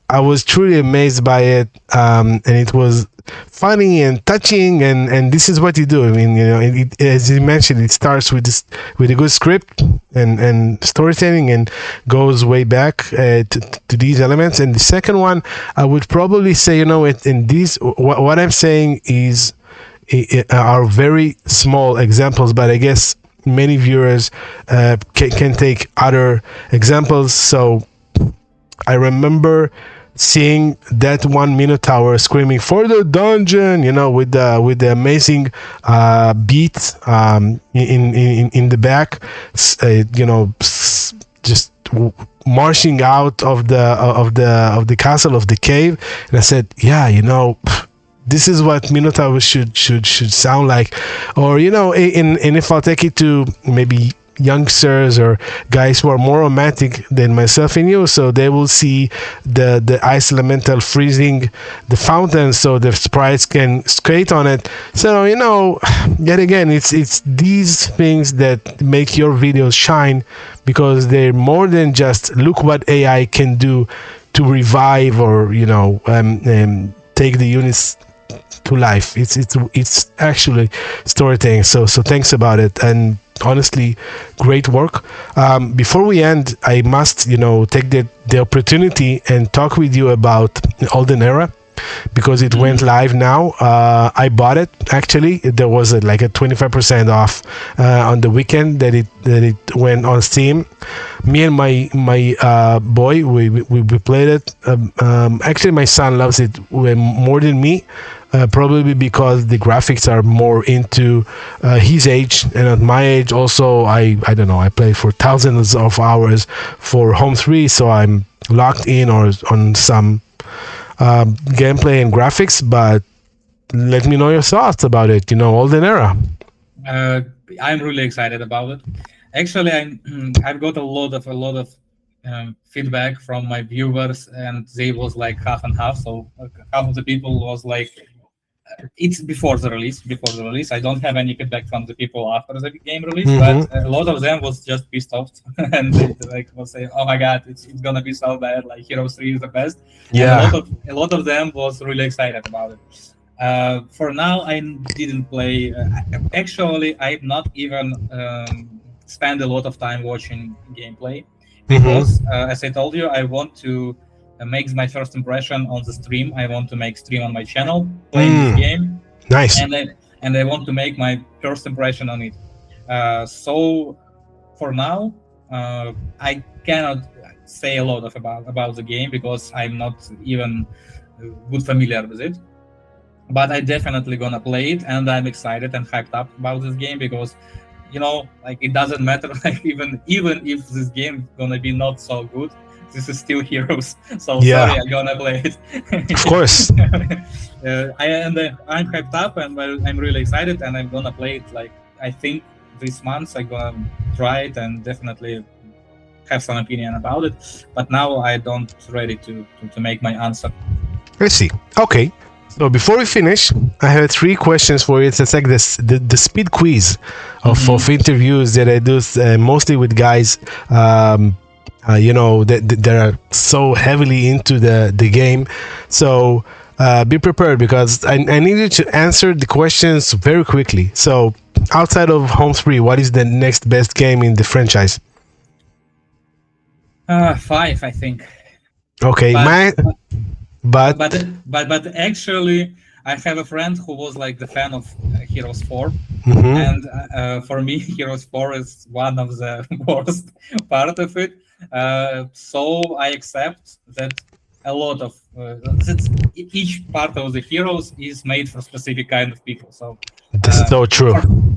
[SPEAKER 1] amazed by it, and it was funny and touching, and this is what you do. I mean, as you mentioned, it starts with a good script and storytelling, and goes way back to these elements. And the second one, I would probably say, in these, what I'm saying is are very small examples, but I guess many viewers can take other examples. So I remember seeing that one Minotaur screaming for the dungeon, with the amazing beat in the back, just marching out of the castle of the cave. And I said, this is what Minotaur should sound like. Or and if I'll take it to maybe youngsters or guys who are more romantic than myself and you, so they will see the ice elemental freezing the fountain so the sprites can skate on it. So yet again, it's these things that make your videos shine, because they're more than just look what AI can do to revive or take the units to life. It's actually storytelling. So thanks about it, and honestly, great work. Before we end, I must take the opportunity and talk with you about Olden Era, because it went live now. I bought it actually. There was like a 25% off on the weekend that it went on Steam. Me and my boy, we played it. Actually, my son loves it more than me. Probably because the graphics are more into his age, and at my age also, I don't know, I played for thousands of hours for Home 3, so I'm locked in or on some gameplay and graphics. But let me know your thoughts about it, Olden Era.
[SPEAKER 2] I'm really excited about it. Actually, I've got a lot of feedback from my viewers, and they was like half and half. So half of the people was like, it's before the release. I don't have any feedback from the people after the game release, but a lot of them was just pissed off and they was saying, "Oh my god, it's gonna be so bad! Like Heroes 3 is the best."
[SPEAKER 1] Yeah,
[SPEAKER 2] and a lot of them was really excited about it. For now, I didn't play. Actually, I've not even spent a lot of time watching gameplay, because, as I told you, I want to make my first impression on the stream. I want to make stream on my channel playing this game.
[SPEAKER 1] Nice.
[SPEAKER 2] And I want to make my first impression on it. So for now, I cannot say a lot about the game, because I'm not even good familiar with it. But I definitely gonna play it, and I'm excited and hyped up about this game, because like, it doesn't matter, like even if this game gonna be not so good, this is still Heroes. So
[SPEAKER 1] yeah.
[SPEAKER 2] Sorry, I'm gonna play it.
[SPEAKER 1] Of course.
[SPEAKER 2] I'm hyped up, and I'm really excited, and I'm gonna play it. Like, I think this month I'm gonna try it and definitely have some opinion about it. But now I don't ready to make my answer.
[SPEAKER 1] I see. Okay. So before we finish, I have 3 questions for you. It's like the speed quiz of interviews that I do mostly with guys. That are so heavily into the game. So be prepared, because I need you to answer the questions very quickly. So outside of Home 3, what is the next best game in the franchise?
[SPEAKER 2] 5, I think.
[SPEAKER 1] Okay, but
[SPEAKER 2] actually, I have a friend who was like the fan of Heroes 4, and for me, Heroes 4 is one of the worst part of it. So I accept that a lot of each part of the Heroes is made for specific kind of people. So
[SPEAKER 1] this is so true.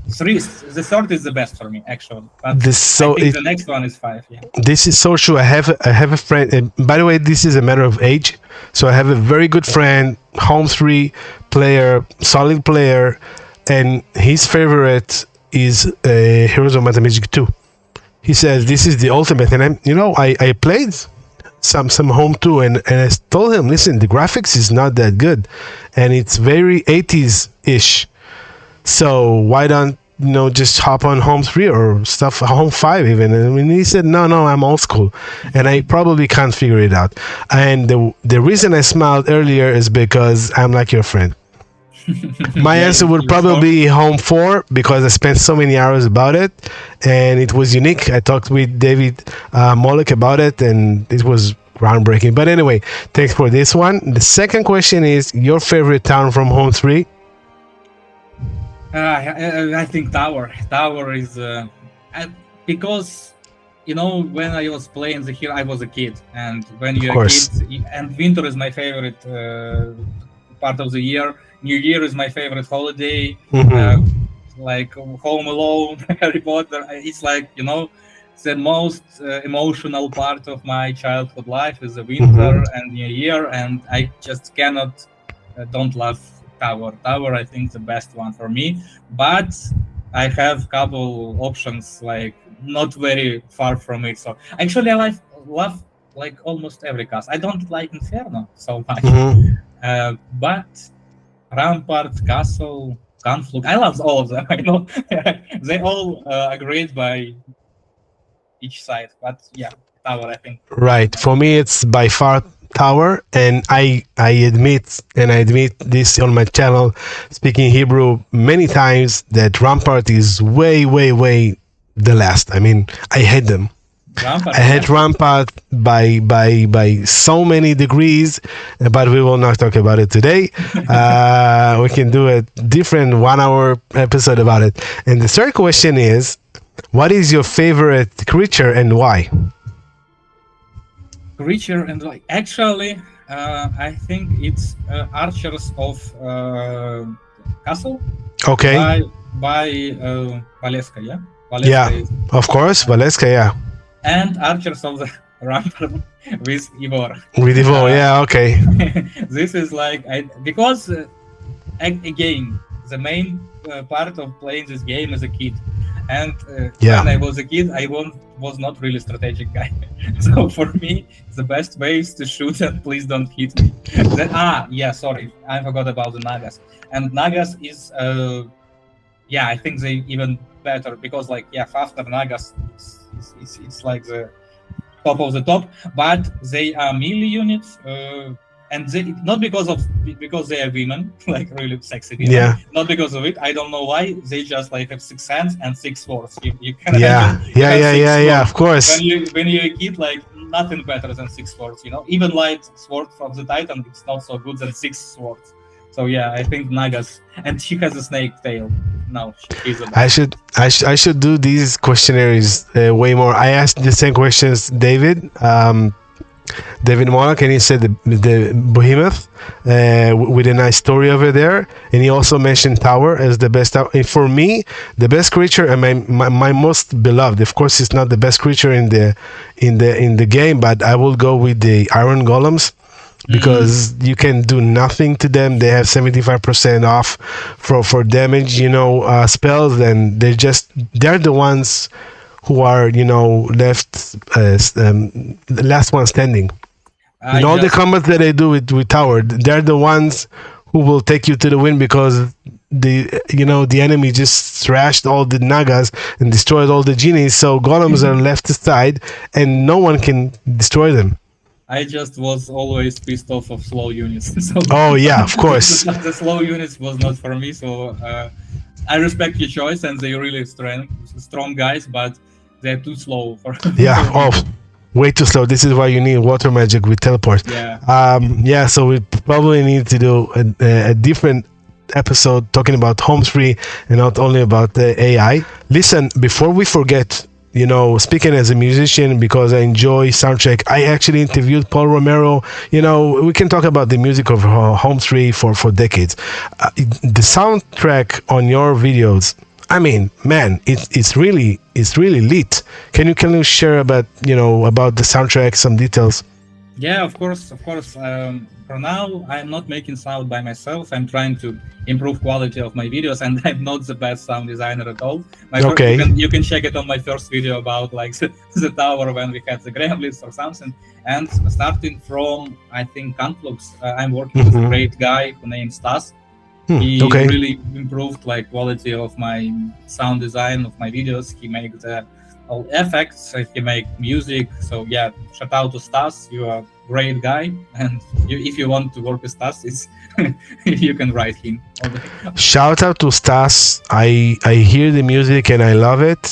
[SPEAKER 2] The third is the best for me, actually. But the next one is 5. Yeah.
[SPEAKER 1] This is so true. I have a friend. By the way, this is a matter of age. So I have a very good friend, Home 3 player, solid player, and his favorite is Heroes of Magic 2. He says this is the ultimate, and I played some home too, and I told him, listen, the graphics is not that good, and it's very 80s ish. So why don't just hop on Home 3 or stuff, Home 5 even. And I mean, he said, no, I'm old school, and I probably can't figure it out. And the reason I smiled earlier is because I'm like your friend. My answer would probably be Home 4 because I spent so many hours about it, and it was unique. I talked with David Molek about it, and it was groundbreaking. But anyway, thanks for this one. The second question is your favorite town from Home 3?
[SPEAKER 2] I think Tower. Tower is because when I was playing the hero, I was a kid, and when you're a kid, and winter is my favorite part of the year. New Year is my favorite holiday. Like Home Alone, Harry Potter. It's like the most emotional part of my childhood life is the winter and New Year, and I just cannot don't love Tower. Tower, I think, the best one for me, but I have couple options like not very far from it. So actually, I love like almost every cast. I don't like Inferno so much, but Rampart, Castle, Conflict, I love all of them. I know they all are great by each side, but yeah, Tower, I think.
[SPEAKER 1] Right. For me, it's by far Tower, and I admit this on my channel, speaking Hebrew many times, that Rampart is way the last. I mean, I hate them. I hate Rampart by so many degrees, but we will not talk about it today. We can do a different 1 hour episode about it. And the third question is, what is your favorite creature and why?
[SPEAKER 2] Creature and like actually I think it's Archers of Castle.
[SPEAKER 1] Okay.
[SPEAKER 2] By Valeska, yeah.
[SPEAKER 1] Valeska, yeah, of course, Valeska, yeah.
[SPEAKER 2] And Archers of the Rampart with Ivor.
[SPEAKER 1] With Ivor, yeah, okay.
[SPEAKER 2] This is like because again the main part of playing this game as a kid, and when I was a kid, I was not really strategic guy. So for me, the best way is to shoot and please don't hit me. Sorry, I forgot about the Nagas. And Nagas is, I think they even better because after Nagas, it's like the top of the top, but they are melee units. And they, not because they are women, like really sexy women. Yeah. Not because of it. I don't know why. They just have 6 hands and 6 swords. You can
[SPEAKER 1] of course.
[SPEAKER 2] When you're a kid, nothing better than 6 swords. Even light sword from the Titan, it's not so good than 6 swords. So yeah, I think Nagas, and she has a snake tail. No, she's a
[SPEAKER 1] I should do these questionnaires way more. I asked the same questions, David. David Monarch, and he said the Behemoth with a nice story over there, and he also mentioned Tower as the best. And for me, the best creature and my most beloved. Of course, it's not the best creature in the game, but I will go with the Iron Golems because you can do nothing to them. They have 75% off for damage, spells, and they're the ones who are, left the last one standing. All the combats that I do with Tower, they're the ones who will take you to the win because the enemy just thrashed all the Nagas and destroyed all the genies. So golems are left aside and no one can destroy them.
[SPEAKER 2] I just was always pissed off of slow units. So
[SPEAKER 1] of course.
[SPEAKER 2] The slow units was not for me. So I respect your choice, and they're really strong guys, but they're too slow for
[SPEAKER 1] way too slow. This is why you need water magic with teleport. So we probably need to do a different episode talking about Home 3 and not only about the AI. Listen, before we forget, speaking as a musician, because I enjoy soundtrack, I actually interviewed Paul Romero. We can talk about the music of Home 3 for decades. The soundtrack on your videos, I mean, man, it's really lit. Can you share about the soundtrack, some details?
[SPEAKER 2] Yeah, of course, of course. For now, I'm not making sound by myself. I'm trying to improve quality of my videos, and I'm not the best sound designer at all. You
[SPEAKER 1] Okay.
[SPEAKER 2] can check it on my first video about like the tower when we had the gremlins or something. And starting from I think Conflux, I'm working with a
[SPEAKER 1] Hmm.
[SPEAKER 2] great guy who named Stas. He
[SPEAKER 1] Okay.
[SPEAKER 2] really improved like quality of my sound design of my videos. He makes the all effects, he make music. So yeah, shout out to Stas. You are a great guy, and if you want to work with Stas, it's you can write him.
[SPEAKER 1] Shout out to Stas. I hear the music and I love it.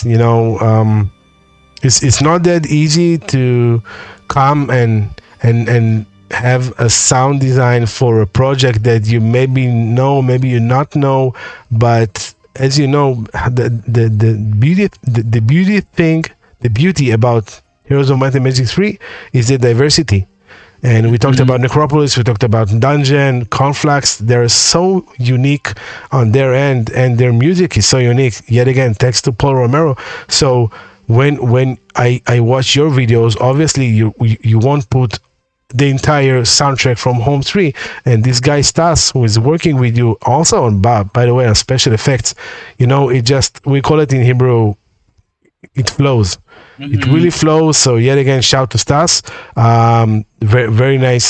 [SPEAKER 1] It's not that easy to come and have a sound design for a project that you maybe know, maybe you not know, but as you know, the beauty about Heroes of Might and Magic 3 is the diversity. And we talked about
[SPEAKER 2] Mhm.
[SPEAKER 1] Necropolis, we talked about Dungeon, Conflux. They're so unique on their end, and their music is so unique. Yet again, thanks to Paul Romero. So when I watch your videos, obviously you won't put the entire soundtrack from Home 3, and this guy Stas, who is working with you also on by the way, on special effects. It just, we call it in Hebrew, it flows. It really
[SPEAKER 2] Mhm.
[SPEAKER 1] flows. So yet again, shout to Stas. Very, very nice,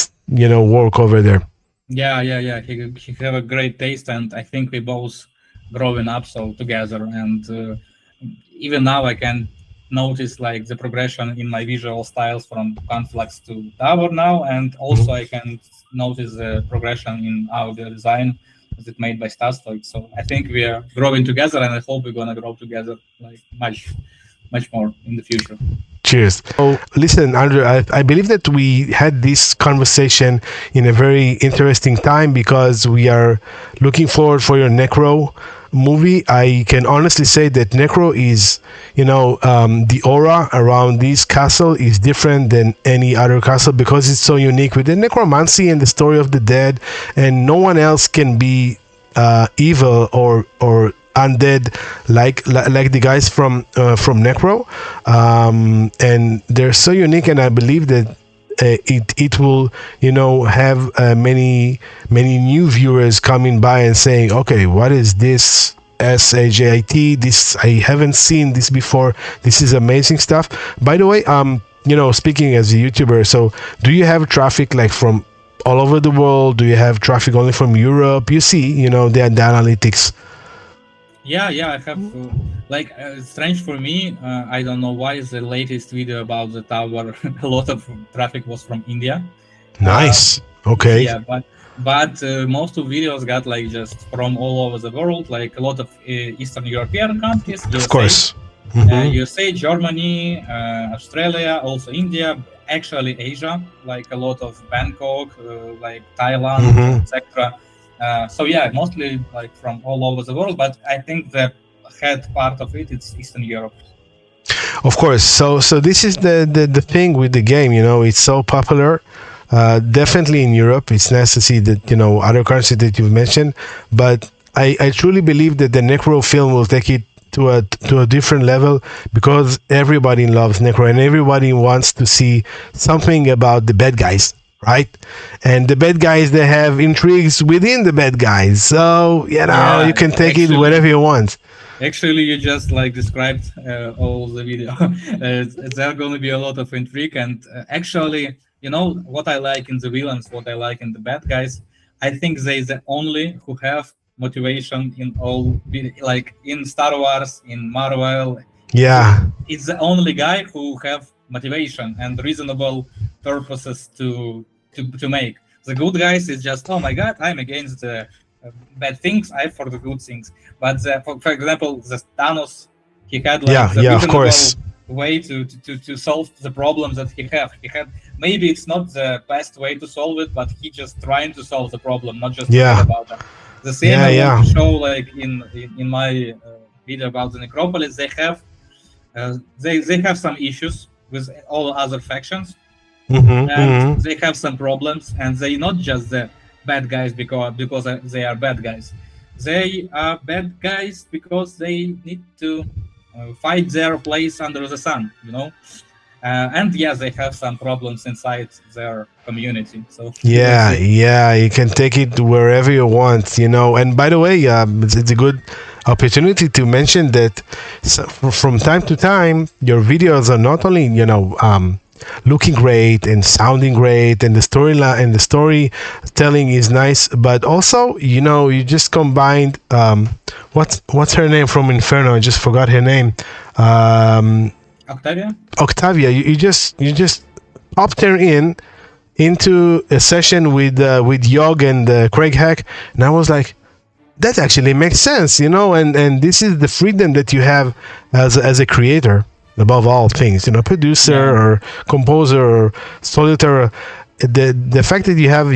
[SPEAKER 1] work over there.
[SPEAKER 2] Yeah, yeah, yeah. He have a great taste, and I think we both growing up so together. And even now, I can notice like the progression in my visual styles from Conflux to Tower now, and also I can notice the progression in audio design as it made by Starstoid. So I think we are growing together, and I hope we're gonna grow together like much more in the future.
[SPEAKER 1] Cheers. So, listen, Andrew, I believe that we had this conversation in a very interesting time because we are looking forward for your Necro movie. I can honestly say that Necro is, the aura around this castle is different than any other castle because it's so unique with the necromancy and the story of the dead, and no one else can be evil or undead like the guys from Necro, and they're so unique. And I believe that it will have many new viewers coming by and saying, okay, what is this SAJIT? This, I haven't seen this before. This is amazing stuff. By the way, speaking as a YouTuber, so do you have traffic like from all over the world? Do you have traffic only from Europe? You see, the analytics.
[SPEAKER 2] Yeah, yeah, I have like strange for me. I don't know why the latest video about the tower. A lot of traffic was from India. Uh,
[SPEAKER 1] Nice. Okay.
[SPEAKER 2] yeah, but most of videos got like just from all over the world. Like a lot of Eastern European countries,
[SPEAKER 1] Of course.
[SPEAKER 2] USA, Germany, Australia, also India. Actually, Asia, like a lot of Bangkok, like Thailand, etc. So yeah, mostly like from all over the world, but I think the head part of it's Eastern Europe.
[SPEAKER 1] Of course. So this is the thing with the game. It's so popular. Definitely in Europe, it's nice to see that other countries that you've mentioned, but I truly believe that the Necro film will take it to a different level because everybody loves Necro and everybody wants to see something about the bad guys, right? And the bad guys, they have intrigues within the bad guys, so
[SPEAKER 2] Yeah,
[SPEAKER 1] you can take it
[SPEAKER 2] actually,
[SPEAKER 1] wherever you want.
[SPEAKER 2] actually, you just like described all the video. There are going to be a lot of intrigue, and actually, what I like in the villains, what I like in the bad guys. I think they the only who have motivation in all, like in Star Wars, in Marvel. The,
[SPEAKER 1] Yeah.
[SPEAKER 2] it's the only guy who have motivation and reasonable purposes to make. The good guys is just, oh my god, I'm against the bad things, I for the good things. But for example, the Thanos, he had like
[SPEAKER 1] Yeah.
[SPEAKER 2] the
[SPEAKER 1] Yeah. Of
[SPEAKER 2] reasonable
[SPEAKER 1] course.
[SPEAKER 2] way to solve the problems that he have. He had, maybe it's not the best way to solve it, but he just trying to solve the problem, not just forget
[SPEAKER 1] Yeah.
[SPEAKER 2] about them. The same
[SPEAKER 1] Yeah.
[SPEAKER 2] I want
[SPEAKER 1] Yeah.
[SPEAKER 2] to show like in my video about the Necropolis. They have they have some issues with all other factions, and they have some problems, and they not just the bad guys because they are bad guys. They are bad guys because they need to fight their place under the sun, And yeah, they have some problems inside their community. So
[SPEAKER 1] Yeah, you can take it wherever you want, And by the way, it's a good opportunity to mention that from time to time, your videos are not only, looking great and sounding great, and the storyline and the storytelling is nice, but also, you just combined. What's her name from Inferno? I just forgot her name.
[SPEAKER 2] Octavia.
[SPEAKER 1] Octavia. You just popped her into a session with Yog and Craig Heck, and I was like, that actually makes sense, and this is the freedom that you have as a creator, above all things, producer or composer or storyteller. The fact that you have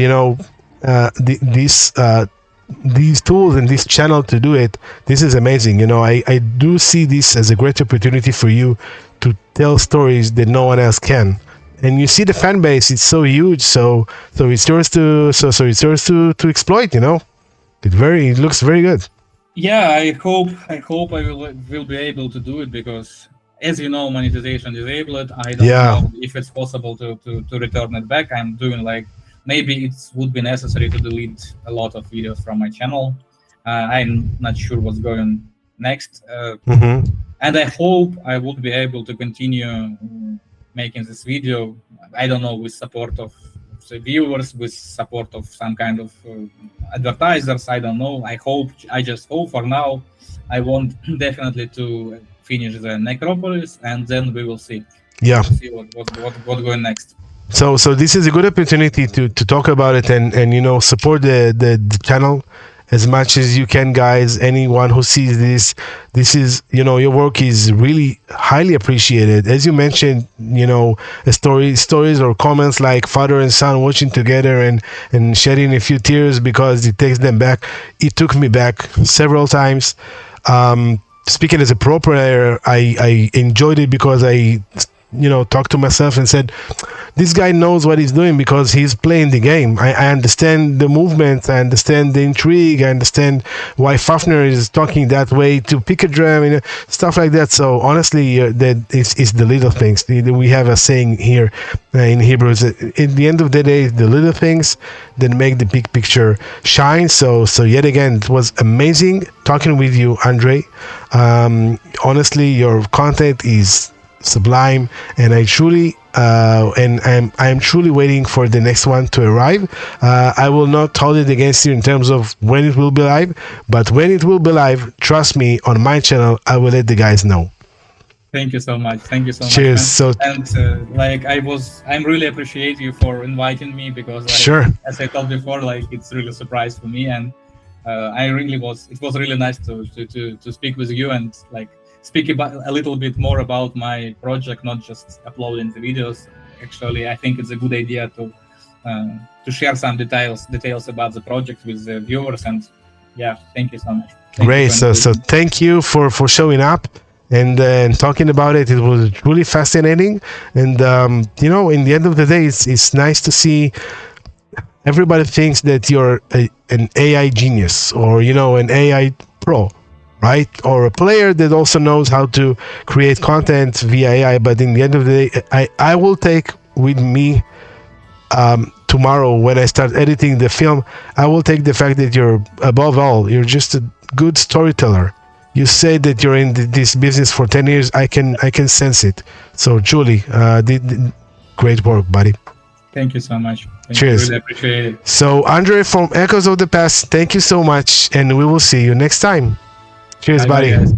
[SPEAKER 1] these tools and this channel to do it, this is amazing. I do see this as a great opportunity for you to tell stories that no one else can. And you see the fan base; it's so huge. So it's yours to exploit. It looks very good.
[SPEAKER 2] Yeah, I hope I will be able to do it, because, as you know, monetization disabled. I don't know if it's possible to return it back. I'm doing maybe it would be necessary to delete a lot of videos from my channel. I'm not sure what's going next. And I hope I would be able to continue making this video, I don't know, with support of the viewers, with support of some kind of advertisers, I don't know. I just hope for now. I want definitely to finish the Necropolis, and then we will see.
[SPEAKER 1] Yeah.
[SPEAKER 2] See what's going next.
[SPEAKER 1] So this is a good opportunity to talk about it and support the channel as much as you can, guys. Anyone who sees this is, your work is really highly appreciated. As you mentioned, stories or comments like father and son watching together and shedding a few tears because it takes them back. It took me back several times. Speaking as a pro player, I enjoyed it because I talked to myself and said, this guy knows what he's doing because he's playing the game. I understand the movement, I understand the intrigue, I understand why Fafner is talking that way to pick a drum, stuff like that. So honestly, that is the little things. We have a saying here in Hebrew, at the end of the day, the little things that make the big picture shine. So yet again, it was amazing talking with you, Andrey. Honestly, your content is sublime, and I truly I'm truly waiting for the next one to arrive. I will not hold it against you in terms of when it will be live, but when it will be live, trust me, on my channel, I will let the guys know.
[SPEAKER 2] Thank you so much. Thank you so
[SPEAKER 1] Cheers.
[SPEAKER 2] much. I'm really appreciate you for inviting me, because
[SPEAKER 1] sure,
[SPEAKER 2] as I told before, it's really a surprise for me, and it was really nice to speak with you and speak about a little bit more about my project, not just uploading the videos. Actually, I think it's a good idea to share some details about the project with the viewers. And yeah, thank you so much.
[SPEAKER 1] Great. So thank you for showing up and talking about it. It was really fascinating. And in the end of the day, it's nice to see everybody thinks that you're an AI genius or an AI pro, right? Or a player that also knows how to create content via AI. But in the end of the day, I will take with me tomorrow when I start editing the film, I will take the fact that you're, above all, you're just a good storyteller. You say that you're in this business for 10 years. I can sense it. So Julie, great work, buddy.
[SPEAKER 2] Thank you so much.
[SPEAKER 1] Cheers.
[SPEAKER 2] Really appreciate it.
[SPEAKER 1] So Andrey from Echoes of the Past, thank you so much, and we will see you next time. Cheers,
[SPEAKER 2] Bye,
[SPEAKER 1] buddy.
[SPEAKER 2] guys.